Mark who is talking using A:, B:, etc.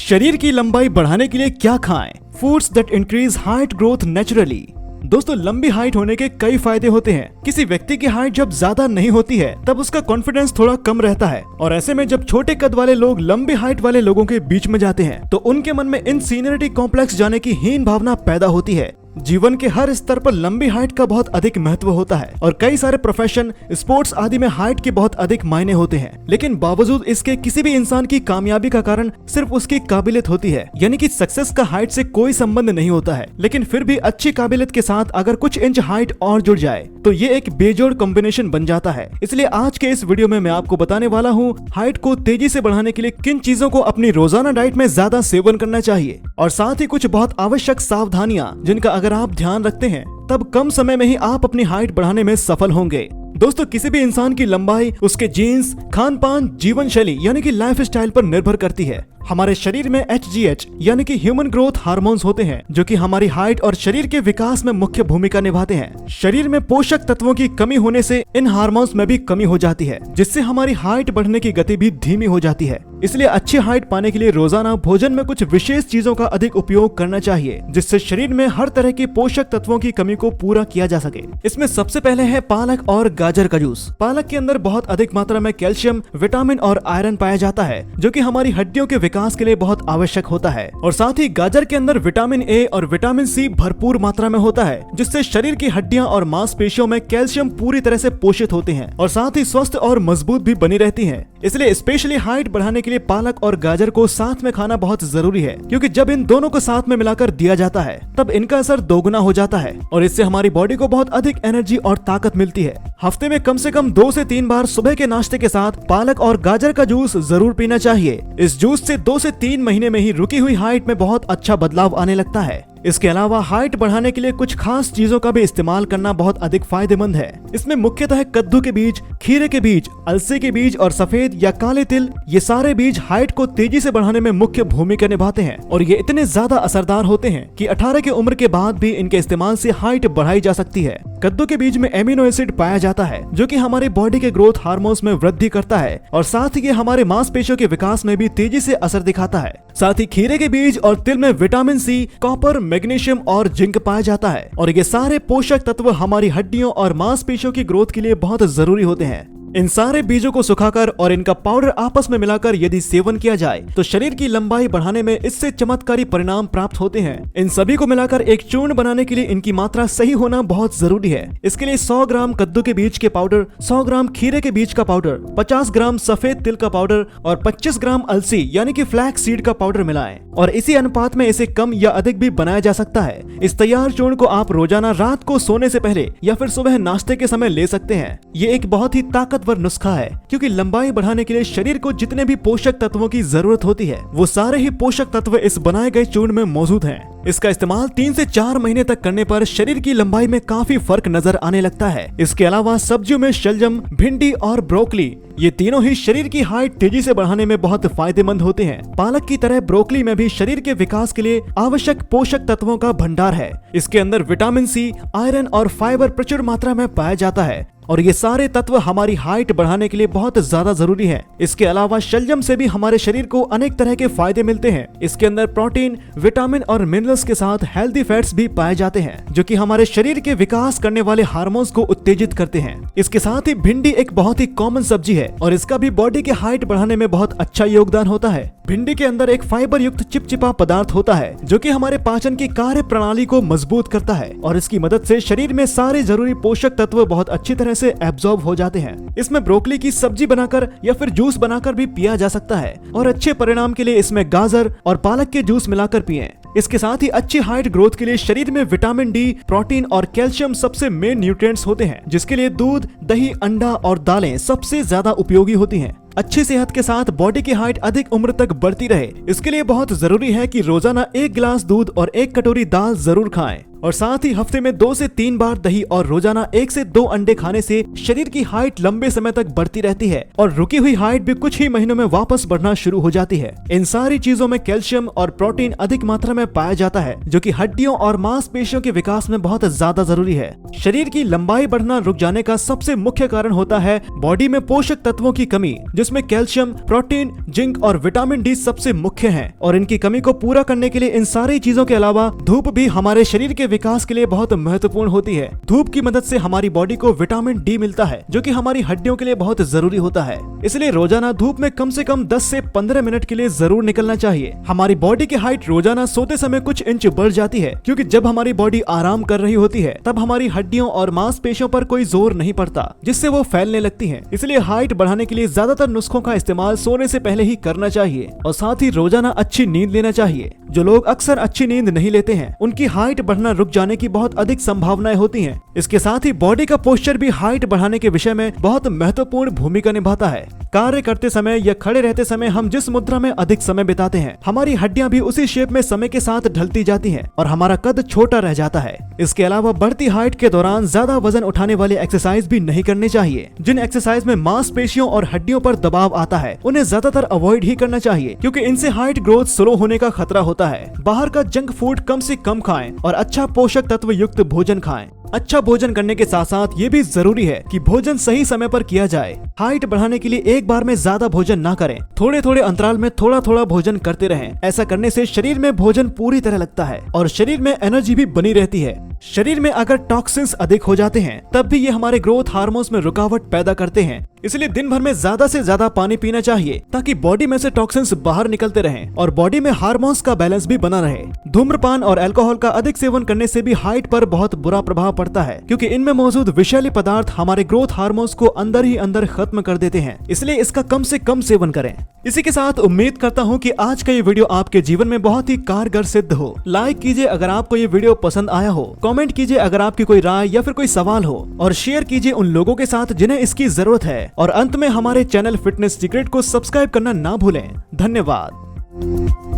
A: शरीर की लंबाई बढ़ाने के लिए क्या खाएं? Foods that increase height growth naturally. दोस्तों, लंबी हाइट होने के कई फायदे होते हैं। किसी व्यक्ति की हाइट जब ज्यादा नहीं होती है तब उसका कॉन्फिडेंस थोड़ा कम रहता है, और ऐसे में जब छोटे कद वाले लोग लंबी हाइट वाले लोगों के बीच में जाते हैं तो उनके मन में इनसीनियरिटी कॉम्प्लेक्स जाने की हीन भावना पैदा होती है। जीवन के हर स्तर पर लंबी हाइट का बहुत अधिक महत्व होता है और कई सारे प्रोफेशन, स्पोर्ट्स आदि में हाइट के बहुत अधिक मायने होते हैं। लेकिन बावजूद इसके किसी भी इंसान की कामयाबी का कारण सिर्फ उसकी काबिलियत होती है, यानी कि सक्सेस का हाइट से कोई संबंध नहीं होता है। लेकिन फिर भी अच्छी काबिलियत के साथ अगर कुछ इंच हाइट और जुड़ जाए तो ये एक बेजोड़ कॉम्बिनेशन बन जाता है। इसलिए आज के इस वीडियो में मैं आपको बताने वाला हूँ हाइट को तेजी से बढ़ाने के लिए किन चीजों को अपनी रोजाना डाइट में ज्यादा सेवन करना चाहिए, और साथ ही कुछ बहुत आवश्यक सावधानियां जिनका अगर आप ध्यान रखते हैं तब कम समय में ही आप अपनी हाइट बढ़ाने में सफल होंगे। दोस्तों, किसी भी इंसान की लंबाई उसके जीन्स, खान पान, जीवन शैली यानी कि लाइफ स्टाइल पर निर्भर करती है। हमारे शरीर में HGH यानी कि ह्यूमन ग्रोथ हार्मोन्स होते हैं जो कि हमारी हाइट और शरीर के विकास में मुख्य भूमिका निभाते हैं। शरीर में पोषक तत्वों की कमी होने से इन हार्मोन्स में भी कमी हो जाती है, जिससे हमारी हाइट बढ़ने की गति भी धीमी हो जाती है। इसलिए अच्छी हाइट पाने के लिए रोजाना भोजन में कुछ विशेष चीजों का अधिक उपयोग करना चाहिए, जिससे शरीर में हर तरह के पोषक तत्वों की कमी को पूरा किया जा सके। इसमें सबसे पहले है पालक और गाजर का जूस। पालक के अंदर बहुत अधिक मात्रा में कैल्शियम, विटामिन और आयरन पाया जाता है, जो कि हमारी हड्डियों के विकास के लिए बहुत आवश्यक होता है। और साथ ही गाजर के अंदर विटामिन ए और विटामिन सी भरपूर मात्रा में होता है, जिससे शरीर की हड्डियां और मांसपेशियों में कैल्शियम पूरी तरह से पोषित होते हैं और साथ ही स्वस्थ और मजबूत भी बनी रहती है। इसलिए स्पेशली हाइट बढ़ाने के लिए पालक और गाजर को साथ में खाना बहुत जरूरी है, क्योंकि जब इन दोनों को साथ में मिलाकर दिया जाता है तब इनका असर दोगुना हो जाता है और इससे हमारी बॉडी को बहुत अधिक एनर्जी और ताकत मिलती है। हफ्ते में कम से कम 2 से 3 बार सुबह के नाश्ते के साथ पालक और गाजर का जूस जरूर पीना चाहिए। इस जूस से 2 से 3 महीने में ही रुकी हुई हाइट में बहुत अच्छा बदलाव आने लगता है। इसके अलावा हाइट बढ़ाने के लिए कुछ खास चीजों का भी इस्तेमाल करना बहुत अधिक फायदेमंद है। इसमें मुख्यतः कद्दू के बीज, खीरे के बीज, अलसी के बीज और सफेद या काले तिल, ये सारे बीज हाइट को तेजी से बढ़ाने में मुख्य भूमिका निभाते हैं और ये इतने ज्यादा असरदार होते हैं कि 18 की उम्र के बाद भी इनके इस्तेमाल से हाइट बढ़ाई जा सकती है। कद्दू के बीज में एमिनो एसिड पाया जाता है जो कि हमारे बॉडी के ग्रोथ हार्मोन्स में वृद्धि करता है और साथ ही ये हमारे मांसपेशियों के विकास में भी तेजी से असर दिखाता है। साथ ही खीरे के बीज और तिल में विटामिन सी, कॉपर, मैग्नीशियम और जिंक पाया जाता है और ये सारे पोषक तत्व हमारी हड्डियों और मांसपेशियों की ग्रोथ के लिए बहुत जरूरी होते हैं। इन सारे बीजों को सुखाकर और इनका पाउडर आपस में मिलाकर यदि सेवन किया जाए तो शरीर की लंबाई बढ़ाने में इससे चमत्कारी परिणाम प्राप्त होते हैं। इन सभी को मिलाकर एक चूर्ण बनाने के लिए इनकी मात्रा सही होना बहुत जरूरी है। इसके लिए 100 ग्राम कद्दू के बीज के पाउडर, 100 ग्राम खीरे के बीज का पाउडर, 50 ग्राम सफेद तिल का पाउडर और 25 ग्राम अलसी यानी कि फ्लैक्स सीड का पाउडर मिलाएं और इसी अनुपात में इसे कम या अधिक भी बनाया जा सकता है। इस तैयार चूर्ण को आप रोजाना रात को सोने से पहले या फिर सुबह नाश्ते के समय ले सकते हैं। ये एक बहुत ही ताकतवर नुस्खा है, क्योंकि लंबाई बढ़ाने के लिए शरीर को जितने भी पोषक तत्वों की जरूरत होती है वो सारे ही पोषक तत्व इस बनाए गए चूर्ण में मौजूद हैं। इसका इस्तेमाल 3 से 4 महीने तक करने पर शरीर की लंबाई में काफी फर्क नजर आने लगता है। इसके अलावा सब्जियों में शलजम, भिंडी और ब्रोकली, ये तीनों ही शरीर की हाइट तेजी से बढ़ाने में बहुत फायदेमंद होते हैं। पालक की तरह ब्रोकली में भी शरीर के विकास के लिए आवश्यक पोषक तत्वों का भंडार है। इसके अंदर विटामिन सी, आयरन और फाइबर प्रचुर मात्रा में पाया जाता है और ये सारे तत्व हमारी हाइट बढ़ाने के लिए बहुत ज्यादा जरूरी है। इसके अलावा शलजम से भी हमारे शरीर को अनेक तरह के फायदे मिलते हैं। इसके अंदर प्रोटीन, विटामिन और मिनरल्स के साथ हेल्दी फैट्स भी पाए जाते हैं जो कि हमारे शरीर के विकास करने वाले हार्मोन्स को उत्तेजित करते हैं। इसके साथ ही भिंडी एक बहुत ही कॉमन सब्जी है और इसका भी बॉडी के हाइट बढ़ाने में बहुत अच्छा योगदान होता है। भिंडी के अंदर एक फाइबर युक्त चिपचिपा पदार्थ होता है जो कि हमारे पाचन की कार्य प्रणाली को मजबूत करता है और इसकी मदद से शरीर में सारे जरूरी पोषक तत्व बहुत अच्छी तरह से एब्जॉर्ब हो जाते हैं। इसमें ब्रोकली की सब्जी बनाकर या फिर जूस बनाकर भी पिया जा सकता है और अच्छे परिणाम के लिए इसमें गाजर और पालक के जूस मिलाकर पिएं। इसके साथ ही अच्छी हाइट ग्रोथ के लिए शरीर में विटामिन डी, प्रोटीन और कैल्शियम सबसे मेन न्यूट्रिएंट्स होते हैं, जिसके लिए दूध, दही, अंडा और दालें सबसे ज्यादा उपयोगी होती हैं। अच्छी सेहत के साथ बॉडी की हाइट अधिक उम्र तक बढ़ती रहे, इसके लिए बहुत जरूरी है कि रोजाना 1 गिलास दूध और 1 कटोरी दाल जरूर खाएं और साथ ही हफ्ते में 2 से 3 बार दही और रोजाना 1 से 2 अंडे खाने से शरीर की हाइट लंबे समय तक बढ़ती रहती है और रुकी हुई हाइट भी कुछ ही महीनों में वापस बढ़ना शुरू हो जाती है। इन सारी चीजों में कैल्शियम और प्रोटीन अधिक मात्रा में पाया जाता है जो कि हड्डियों और मांसपेशियों के विकास में बहुत ज्यादा जरूरी है। शरीर की लंबाई बढ़ना रुक जाने का सबसे मुख्य कारण होता है बॉडी में पोषक तत्वों की कमी, जो जिसमें कैल्शियम, प्रोटीन, जिंक और विटामिन डी सबसे मुख्य हैं और इनकी कमी को पूरा करने के लिए इन सारी चीजों के अलावा धूप भी हमारे शरीर के विकास के लिए बहुत महत्वपूर्ण होती है। धूप की मदद से हमारी बॉडी को विटामिन डी मिलता है जो कि हमारी हड्डियों के लिए बहुत जरूरी होता है। इसलिए रोजाना धूप में कम से कम 10 से 15 मिनट के लिए जरूर निकलना चाहिए। हमारी बॉडी की हाइट रोजाना सोते समय कुछ इंच बढ़ जाती है क्योंकि जब हमारी बॉडी आराम कर रही होती है तब हमारी हड्डियों और मांसपेशियों पर कोई जोर नहीं पड़ता जिससे वो फैलने लगती हैं। इसलिए हाइट बढ़ाने के लिए ज्यादातर नुस्खों का इस्तेमाल सोने से पहले ही करना चाहिए और साथ ही रोजाना अच्छी नींद लेना चाहिए। जो लोग अक्सर अच्छी नींद नहीं लेते हैं उनकी हाइट बढ़ना रुक जाने की बहुत अधिक संभावनाएं होती हैं। इसके साथ ही बॉडी का पोस्चर भी हाइट बढ़ाने के विषय में बहुत महत्वपूर्ण भूमिका निभाता है। कार्य करते समय या खड़े रहते समय हम जिस मुद्रा में अधिक समय बिताते हैं हमारी हड्डियां भी उसी शेप में समय के साथ ढलती जाती हैं और हमारा कद छोटा रह जाता है। इसके अलावा बढ़ती हाइट के दौरान ज्यादा वजन उठाने वाली एक्सरसाइज भी नहीं करनी चाहिए। जिन एक्सरसाइज में मांसपेशियों और हड्डियों पर दबाव आता है उन्हें ज्यादातर अवॉइड ही करना चाहिए क्योंकि इनसे हाइट ग्रोथ स्लो होने का खतरा होता है। बाहर का जंक फूड कम से कम खाएं और अच्छा पोषक तत्व युक्त भोजन खाएं। अच्छा भोजन करने के साथ साथ ये भी जरूरी है कि भोजन सही समय पर किया जाए। हाइट बढ़ाने के लिए एक बार में ज्यादा भोजन ना करें, थोड़े थोड़े अंतराल में थोड़ा थोड़ा भोजन करते रहें। ऐसा करने से शरीर में भोजन पूरी तरह लगता है और शरीर में एनर्जी भी बनी रहती है। शरीर में अगर टॉक्सिन्स अधिक हो जाते हैं तब भी ये हमारे ग्रोथ हार्मोन्स में रुकावट पैदा करते हैं। इसलिए दिन भर में ज्यादा से ज्यादा पानी पीना चाहिए ताकि बॉडी में से टॉक्सिन्स बाहर निकलते रहें और बॉडी में हार्मोन्स का बैलेंस भी बना रहे। धूम्रपान और अल्कोहल का अधिक सेवन करने से भी हाइट पर बहुत बुरा प्रभाव पड़ता है क्योंकि इनमें मौजूद विषैले पदार्थ हमारे ग्रोथ हार्मोन्स को अंदर ही अंदर खत्म कर देते हैं। इसलिए इसका कम से कम सेवन करें। इसी के साथ उम्मीद करता हूँ कि आज का ये वीडियो आपके जीवन में बहुत ही कारगर सिद्ध हो। लाइक कीजिए अगर आपको ये वीडियो पसंद आया हो, कमेंट कीजिए अगर आपकी कोई राय या फिर कोई सवाल हो और शेयर कीजिए उन लोगों के साथ जिन्हें इसकी जरूरत है। और अंत में हमारे चैनल फिटनेस सीक्रेट को सब्सक्राइब करना ना भूलें। धन्यवाद।